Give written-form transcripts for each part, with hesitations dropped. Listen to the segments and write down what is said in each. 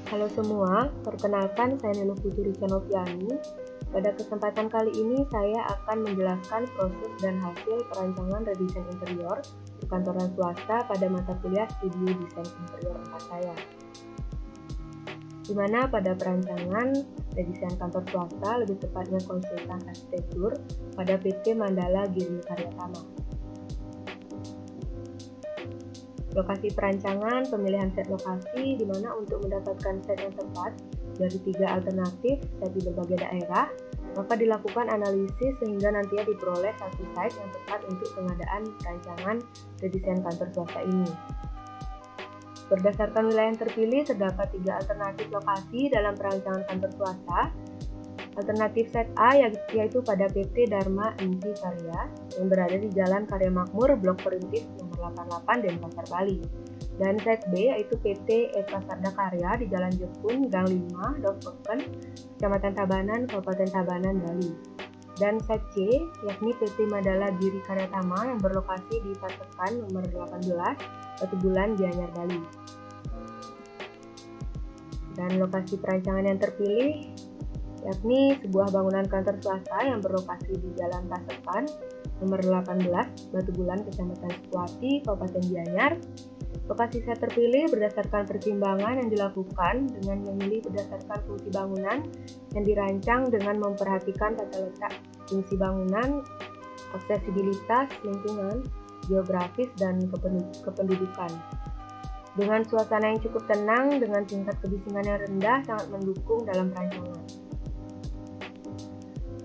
Halo semua, perkenalkan saya Nilo Putri Canoviani. Pada kesempatan kali ini saya akan menjelaskan proses dan hasil perancangan redesain interior perkantoran swasta pada mata kuliah Studi Desain Interior 4 saya. Di mana pada perancangan redesain kantor swasta, lebih tepatnya konsultan arsitektur, pada PT Mandala Giri Karyatama. Lokasi perancangan, pemilihan set lokasi, di mana untuk mendapatkan set yang tepat dari 3 alternatif set di berbagai daerah, maka dilakukan analisis sehingga nantinya diperoleh satu site yang tepat untuk pengadaan perancangan redesain kantor swasta ini. Berdasarkan wilayah yang terpilih, terdapat 3 alternatif lokasi dalam perancangan kantor swasta. Alternatif set A yaitu pada PT Dharma Inti Karya yang berada di Jalan Karya Makmur, Blok Perintis nomor 88, Denpasar, Bali. Dan set B yaitu PT Eka Sarda Karya di Jalan Jepun, Gang 5, Dofeken, Kecamatan Tabanan, Kabupaten Tabanan, Bali. Dan set C yakni PT Mandala Giri Karyatama yang berlokasi di Pasekan nomor 18, Batu Bulan, Gianyar, Bali. Dan lokasi perancangan yang terpilih yakni sebuah bangunan kantor swasta yang berlokasi di Jalan Pasekan nomor 18, Batu Bulan, Kecamatan Sukuati, Kabupaten Gianyar. Lokasi saya terpilih berdasarkan pertimbangan yang dilakukan dengan memilih berdasarkan fungsi bangunan yang dirancang dengan memperhatikan tata letak fungsi bangunan, aksesibilitas lingkungan, geografis, dan kependudukan. Dengan suasana yang cukup tenang dengan tingkat kebisingan yang rendah sangat mendukung dalam perancangan.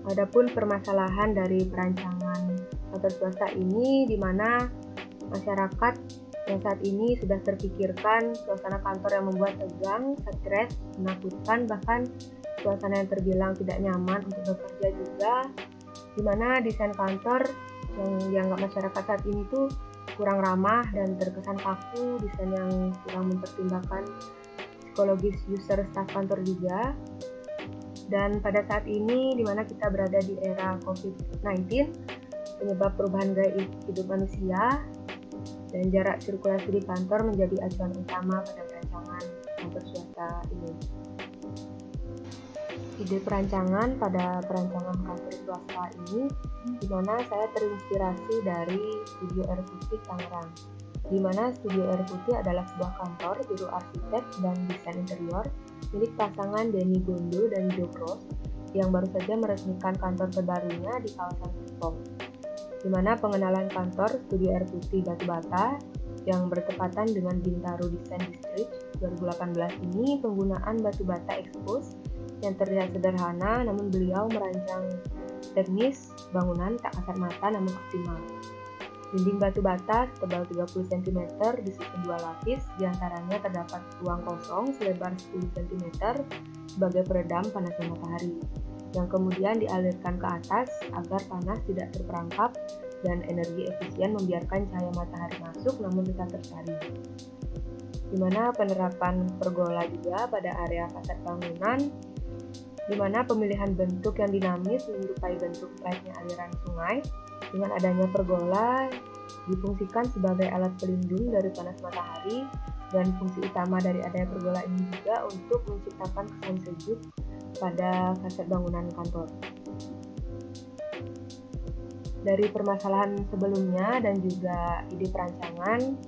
Adapun permasalahan dari perancangan kantor swasta ini di mana masyarakat yang saat ini sudah terpikirkan suasana kantor yang membuat tegang, stres, menakutkan, bahkan suasana yang terbilang tidak nyaman untuk bekerja juga, di mana desain kantor yang dianggap masyarakat saat ini tuh kurang ramah dan terkesan kaku, desain yang kurang mempertimbangkan psikologis user staff kantor juga. Dan pada saat ini, di mana kita berada di era COVID-19, penyebab perubahan gaya hidup manusia, dan jarak sirkulasi di kantor menjadi acuan utama pada perancangan kantor swasta ini. Ide perancangan pada perancangan kantor swasta ini, di mana saya terinspirasi dari Studio Air Putih Tangerang, di mana Studio Air Putih adalah sebuah kantor biro arsitek dan desain interior milik pasangan Denny Gondo dan Joe Cross yang baru saja meresmikan kantor terbarunya di kawasan Serpong, di mana pengenalan kantor Studio Air Putih Batu Bata yang bertepatan dengan Bintaro Design District 2018 ini penggunaan batu bata expose yang terlihat sederhana, namun beliau merancang teknis bangunan tak kasat mata namun optimal. Dinding batu bata setebal 30 cm disusun 2 lapis, diantaranya terdapat ruang kosong selebar 10 cm sebagai peredam panasnya matahari, yang kemudian dialirkan ke atas agar panas tidak terperangkap dan energi efisien membiarkan cahaya matahari masuk namun tetap tersaring. Di mana penerapan pergola juga pada area fasad bangunan, di mana pemilihan bentuk yang dinamis menyerupai bentuk flatnya aliran sungai. Dengan adanya pergola difungsikan sebagai alat pelindung dari panas matahari, dan fungsi utama dari adanya pergola ini juga untuk menciptakan kesan sejuk pada fasad bangunan kantor. Dari permasalahan sebelumnya dan juga ide perancangan,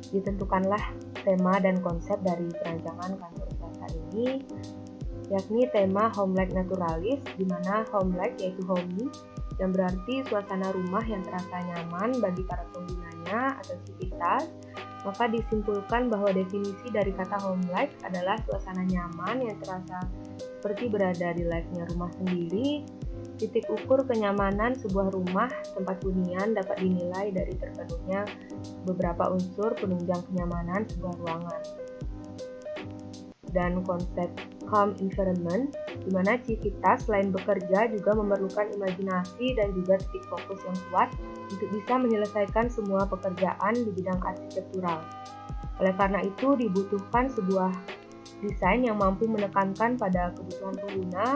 ditentukanlah tema dan konsep dari perancangan kantor swasta ini, yakni tema home-like naturalis, di mana home-like yaitu homey, yang berarti suasana rumah yang terasa nyaman bagi para penggunanya atau civitas. Maka disimpulkan bahwa definisi dari kata home-like adalah suasana nyaman yang terasa seperti berada di like-nya rumah sendiri. Titik ukur kenyamanan sebuah rumah tempat hunian dapat dinilai dari terpenuhnya beberapa unsur penunjang kenyamanan sebuah ruangan. Dan konsep calm environment, di mana civitas selain bekerja juga memerlukan imajinasi dan juga titik fokus yang kuat untuk bisa menyelesaikan semua pekerjaan di bidang arsitektural. Oleh karena itu dibutuhkan sebuah desain yang mampu menekankan pada kebutuhan pengguna.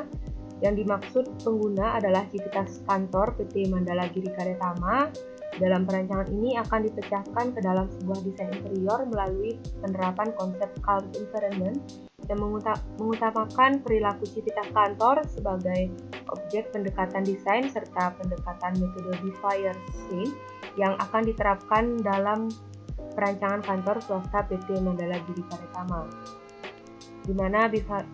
Yang dimaksud pengguna adalah civitas kantor PT Mandala Giri Karyatama Dalam perancangan ini akan dipecahkan ke dalam sebuah desain interior melalui penerapan konsep calm environment yang mengutamakan perilaku civitas kantor sebagai objek pendekatan desain serta pendekatan metode Befair Scene yang akan diterapkan dalam perancangan kantor swasta PT Mandala Giri Karyatama. Di mana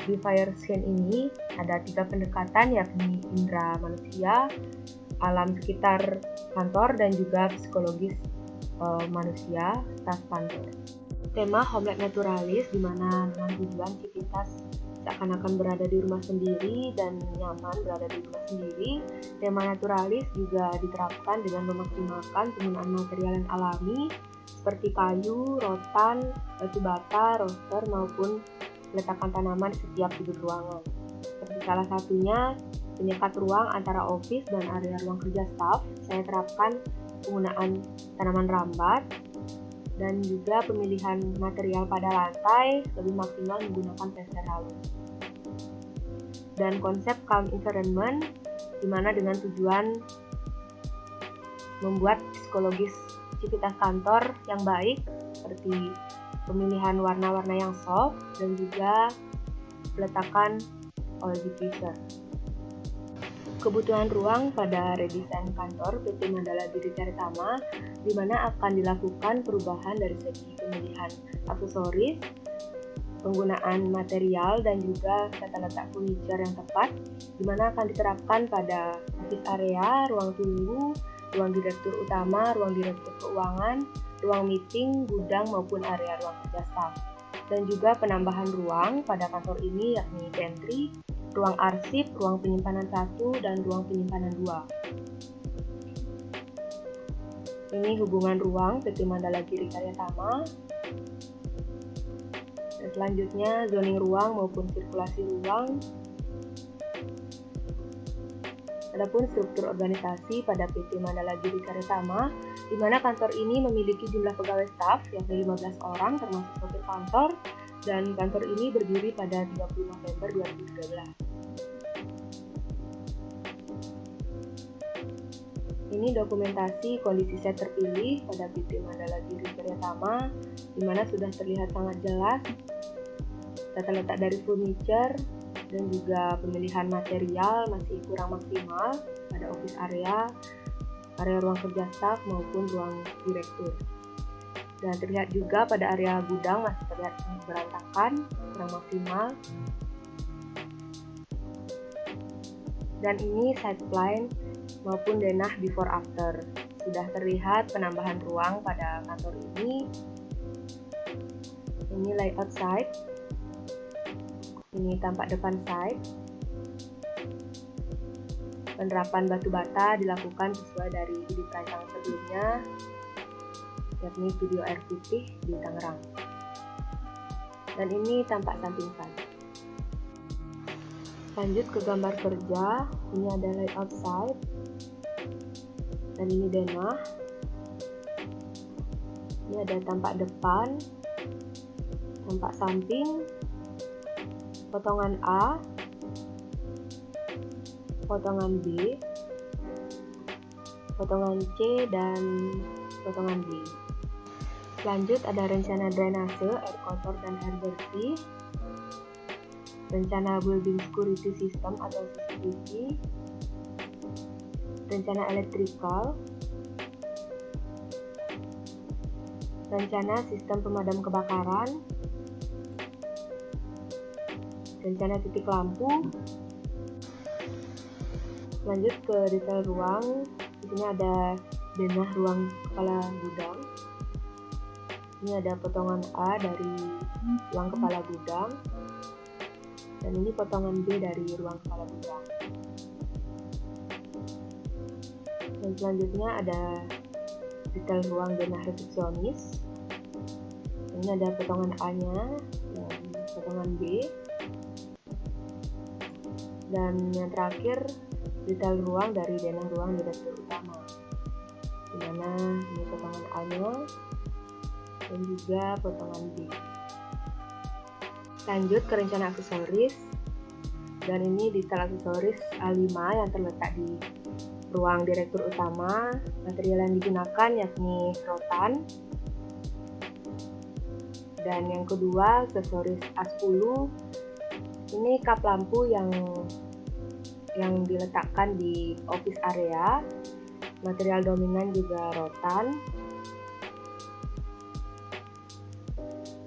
Befair Scene ini ada 3 pendekatan, yakni indera manusia, alam sekitar kantor, dan juga psikologis manusia staf kantor. Tema Homeland Naturalis, di mana dengan tujuan civitas seakan-akan berada di rumah sendiri dan nyaman berada di rumah sendiri. Tema Naturalis juga diterapkan dengan memaksimalkan penggunaan material yang alami seperti kayu, rotan, batu bata, roster, maupun letakkan tanaman di setiap sudut ruangan. Seperti salah satunya penyekat ruang antara office dan area ruang kerja staff, saya terapkan penggunaan tanaman rambat dan juga pemilihan material pada lantai lebih maksimal menggunakan plester halus. Dan konsep calm environment, di mana dengan tujuan membuat psikologis civitas kantor yang baik seperti pemilihan warna-warna yang soft dan juga peletakan oil diffuser. Kebutuhan ruang pada redesain kantor PT Mandala Giri Karyatama, di mana akan dilakukan perubahan dari segi pemilihan aksesoris, penggunaan material, dan juga tata letak furniture yang tepat, di mana akan diterapkan pada office area, ruang tunggu, ruang direktur utama, ruang direktur keuangan, ruang meeting, gudang, maupun area ruang kerja staff. Dan juga penambahan ruang pada kantor ini yakni pantry, ruang arsip, ruang penyimpanan 1, dan ruang penyimpanan 2. Ini hubungan ruang PT Mandala Giri Karyatama. Dan selanjutnya zoning ruang maupun sirkulasi ruang. Adapun struktur organisasi pada PT Mandala Giri Karyatama, di mana kantor ini memiliki jumlah pegawai staf yakni 15 orang termasuk sopir kantor, dan kantor ini berdiri pada 30 November 2013. Ini dokumentasi kondisi set terpilih pada PT Mandala Giri Karyatama, di mana sudah terlihat sangat jelas tata letak dari furniture dan juga pemilihan material masih kurang maksimal pada office area, area ruang kerja staf maupun ruang direktur. Dan terlihat juga pada area gudang masih terlihat berantakan, kurang maksimal. Dan ini side plan maupun denah before after. Sudah terlihat penambahan ruang pada kantor ini. Ini layout side. Ini tampak depan side. Penerapan batu bata dilakukan sesuai dari ide perancangan sebelumnya, yakni studio air putih di Tangerang. Dan ini tampak samping side. Lanjut ke gambar kerja. Ini ada layout side. Dan ini denah. Ini ada tampak depan, tampak samping, potongan A, potongan B, potongan C, dan potongan D. Lanjut ada rencana drainase, air kotor dan air bersih, rencana building security system atau CCTV, rencana elektrikal, rencana sistem pemadam kebakaran, rencana titik lampu. Lanjut ke detail ruang. Di sini ada denah ruang kepala gudang. Ini ada potongan A dari ruang kepala gudang, dan ini potongan B dari ruang kepala gudang. Dan selanjutnya ada detail ruang denah resepsionis. Ini ada potongan A-nya dan potongan B. Dan yang terakhir detail ruang dari denah ruang direktur utama, dimana ini potongan A-nya dan juga potongan B. Lanjut ke rencana aksesoris, dan ini detail aksesoris A5 yang terletak di ruang direktur utama, material yang digunakan yakni rotan. Dan yang kedua, aksesoris A10. Ini kap lampu yang diletakkan di office area. Material dominan juga rotan.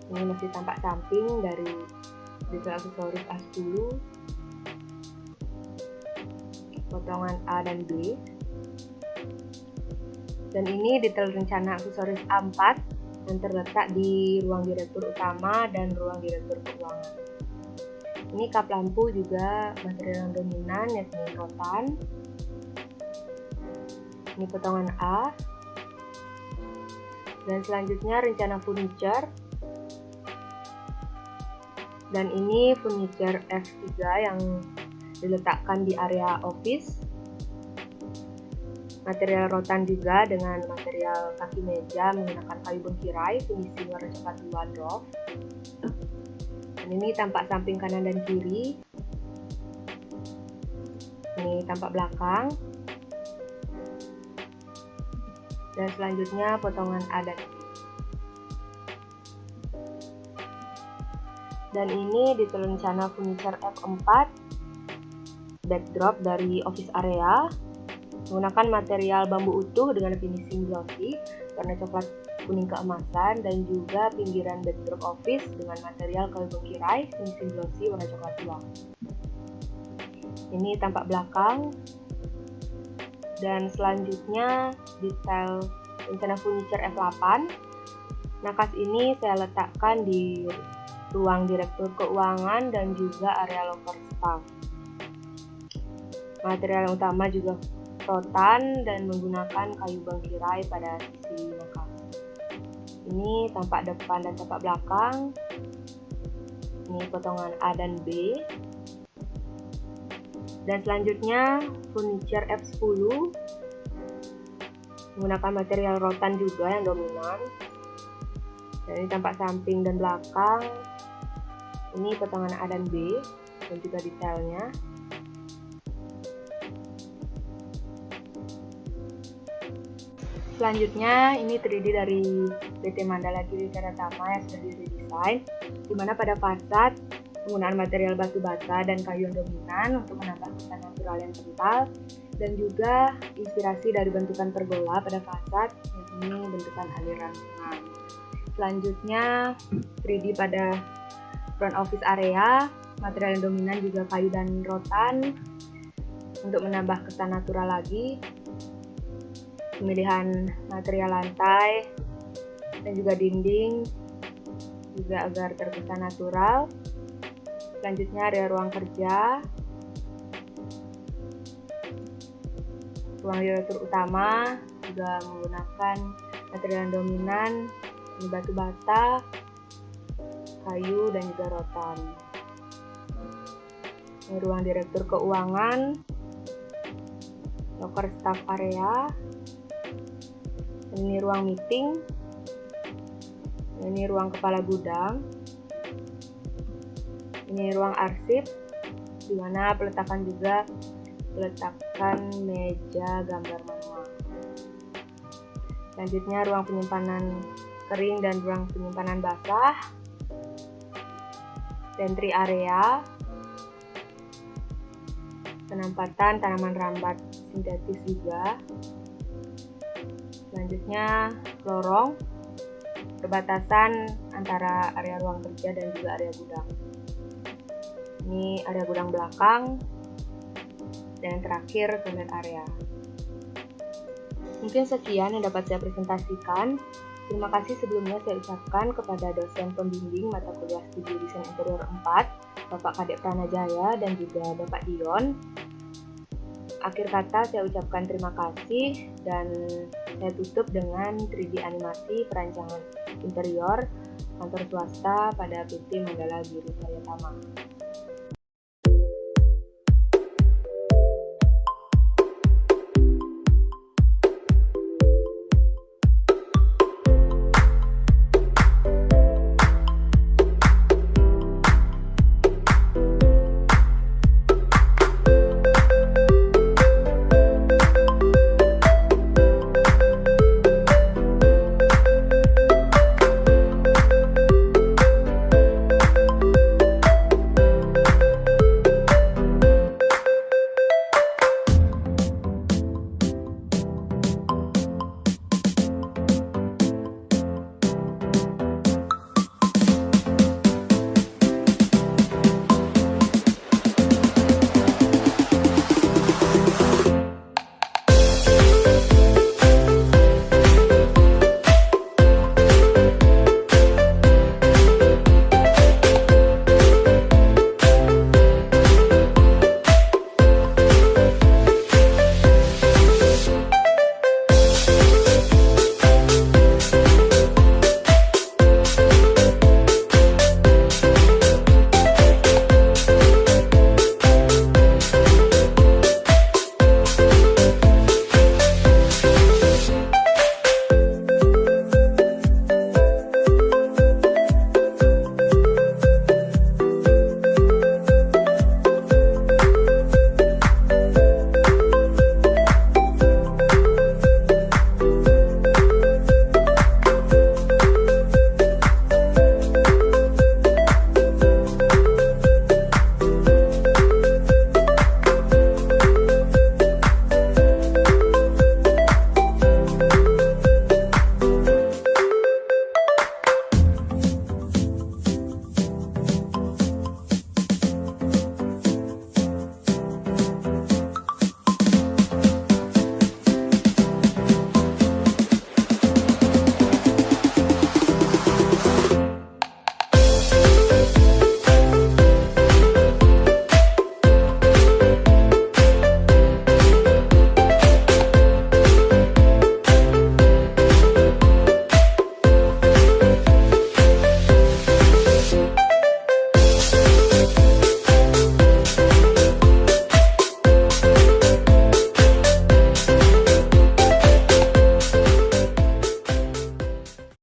Ini masih tampak samping dari detail aksesoris A10. Potongan A dan B. Dan ini detail rencana aksesoris A4 yang terletak di ruang direktur utama dan ruang direktur keuangan. Ini kap lampu juga material yang dominan yakni rotan. Ini potongan A. Dan selanjutnya rencana furniture. Dan ini furniture F3 yang diletakkan di area office. Material rotan juga dengan material kaki meja menggunakan kayu bengkirai finishing warna coklat wardrobe. Dan ini tampak samping kanan dan kiri. Ini tampak belakang. Dan selanjutnya potongan A dan B. Dan ini detail rencana furniture F4 backdrop dari office area menggunakan material bambu utuh dengan finishing glossy warna coklat kuning keemasan, dan juga pinggiran backdrop office dengan material kayu bengkirai finishing glossy warna coklat tua. Ini tampak belakang. Dan selanjutnya detail rencana furniture F8. Nakas ini saya letakkan di ruang direktur keuangan dan juga area locker staff. Material yang utama juga rotan dan menggunakan kayu bengkirai pada sisi nakas. Ini tampak depan dan tampak belakang. Ini potongan A dan B. Dan selanjutnya furniture F10 menggunakan material rotan juga yang dominan. Dan ini tampak samping dan belakang. Ini potongan A dan B dan juga detailnya. Selanjutnya ini terdiri dari PT Mandala Giri Karatama yang sudah diredesain, di mana pada fasad penggunaan material batu bata dan kayu yang dominan untuk menambah kesan natural yang kental, dan juga inspirasi dari bentukan pergola pada fasad, yakni bentukan aliran sungai. Selanjutnya 3D pada front office area, material yang dominan juga kayu dan rotan untuk menambah kesan natural lagi. Pemilihan material lantai dan juga dinding juga agar terkesan natural. Selanjutnya area ruang kerja, ruang direktur utama juga menggunakan material yang dominan batu bata, kayu dan juga rotan. Ini ruang direktur keuangan, locker staff area. Ini ruang meeting. Ini ruang kepala gudang. Ini ruang arsip, di mana peletakan meja gambar manual. Selanjutnya ruang penyimpanan kering dan ruang penyimpanan basah. Pantry area, penempatan tanaman rambat sintetis juga. Selanjutnya lorong perbatasan antara area ruang kerja dan juga area gudang. Ini area gudang belakang, dan yang terakhir toilet area. Mungkin sekian yang dapat saya presentasikan. Terima kasih sebelumnya saya ucapkan kepada dosen pembimbing mata kuliah Studi Desain Interior 4, Bapak Kadek Pranajaya dan juga Bapak Dion. Akhir kata saya ucapkan terima kasih dan saya tutup dengan 3D animasi perancangan interior kantor swasta pada PT Mandala Giri Karatama.